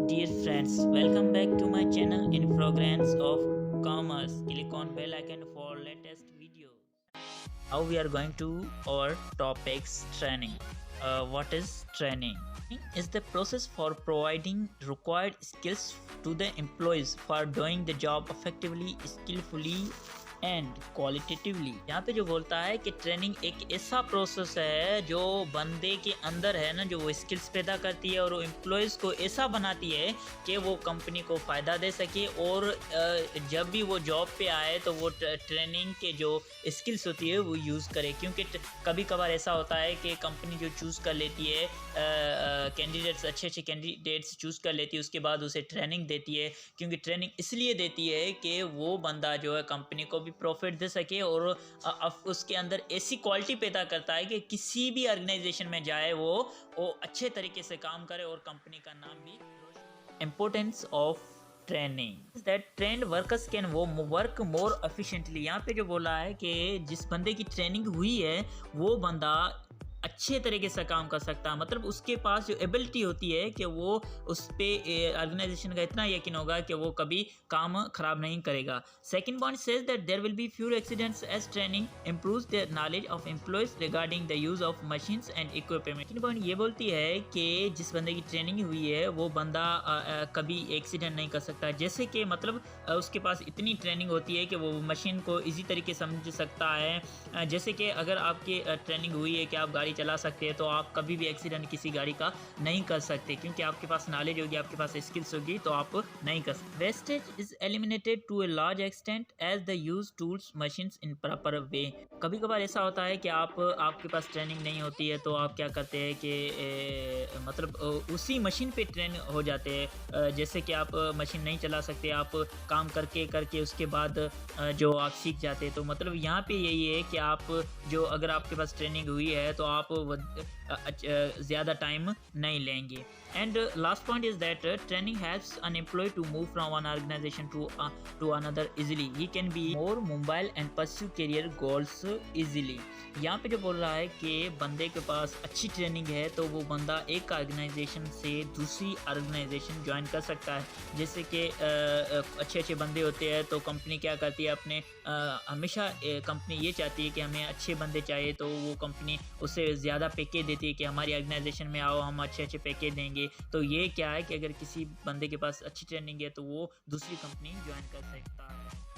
dear friends, welcome back to my channel in fragrance of commerce. Click on bell icon for latest videos. Now we are going to our topics training. What is training? Is the process for providing required skills to the employees for doing the job effectively, skillfully and qualitatively. यहाँ पे जो बोलता है कि training एक ऐसा process है जो बंदे के अंदर है ना, जो वो स्किल्स पैदा करती है और वो एम्प्लॉयज़ को ऐसा बनाती है कि वो कंपनी को फ़ायदा दे सके और जब भी वो जॉब पे आए तो वो ट्रेनिंग के जो स्किल्स होती है वो यूज़ करे। क्योंकि कभी कभार ऐसा होता है कि कंपनी जो चूज़ कर लेती है कैंडिडेट्स, अच्छे कैंडिडेट्स चूज़ कर लेती है, उसके बाद उसे ट्रेनिंग देती है। क्योंकि ट्रेनिंग इसलिए देती है कि वो बंदा जो है कंपनी को प्रॉफिट दे सके और उसके अंदर ऐसी क्वालिटी पैदा करता है कि किसी भी ऑर्गेनाइजेशन में जाए वो अच्छे तरीके से काम करे और कंपनी का नाम भी। Importance of training that trend workers can वो वर्क मोर एफिशिएंटली। यहाँ पे जो बोला है कि जिस बंदे की ट्रेनिंग हुई है वो बंदा अच्छे तरीके से काम कर सकता है, मतलब उसके पास जो एबिलिटी होती है कि वो उस पर ऑर्गेनाइजेशन का इतना यकीन होगा कि वो कभी काम खराब नहीं करेगा। Second point says that there will be fewer accidents as training improves the knowledge of employees regarding the use of machines and equipment. Second point ये बोलती है कि जिस बंदे की ट्रेनिंग हुई है वो बंदा कभी एक्सीडेंट नहीं कर सकता। जैसे कि मतलब उसके पास इतनी ट्रेनिंग होती है कि वो मशीन को ईजी तरीके से समझ सकता है। जैसे कि अगर आपकी ट्रेनिंग हुई है कि आप गाड़ी चला सकते हैं तो आप कभी भी एक्सीडेंट किसी गाड़ी का नहीं कर सकते, क्योंकि आपके पास नॉलेज होगी, आपके पास स्किल्स होगी, तो आप नहीं कर सकते। Wastage is eliminated to a large extent as the use tools machines in proper way. कभी कभार ऐसा होता है कि आपके पास ट्रेनिंग नहीं होती है तो आप क्या करते हैं कि मतलब उसी मशीन पे ट्रेन हो जाते हैं। जैसे कि आप मशीन नहीं चला सकते, आप काम करके उसके बाद जो आप सीख जाते हैं। तो मतलब यहाँ पे यही है कि आप जो अगर आपके पास ट्रेनिंग हुई है तो आप ज़्यादा टाइम नहीं लेंगे। And last point is that training helps an employ to move from one organisation to another easily. He can be more mobile and pursue career goals easily. यहाँ पे जो बोल रहा है कि बंदे के पास अच्छी ट्रेनिंग है तो वो बंदा एक ऑर्गेनाइजेशन से दूसरी ऑर्गेनाइजेशन ज्वाइन कर सकता है। जैसे कि अच्छे बंदे होते हैं तो कंपनी क्या करती है, अपने हमेशा कंपनी ये चाहती है कि हमें अच्छे बंदे चाहिए, तो वो कंपनी उससे ज़्यादा पैकेज देती है कि हमारी ऑर्गेनाइजेशन में आओ, हम अच्छे पैकेज देंगे। तो ये क्या है कि अगर किसी बंदे के पास अच्छी ट्रेनिंग है तो वो दूसरी कंपनी ज्वाइन कर सकता है।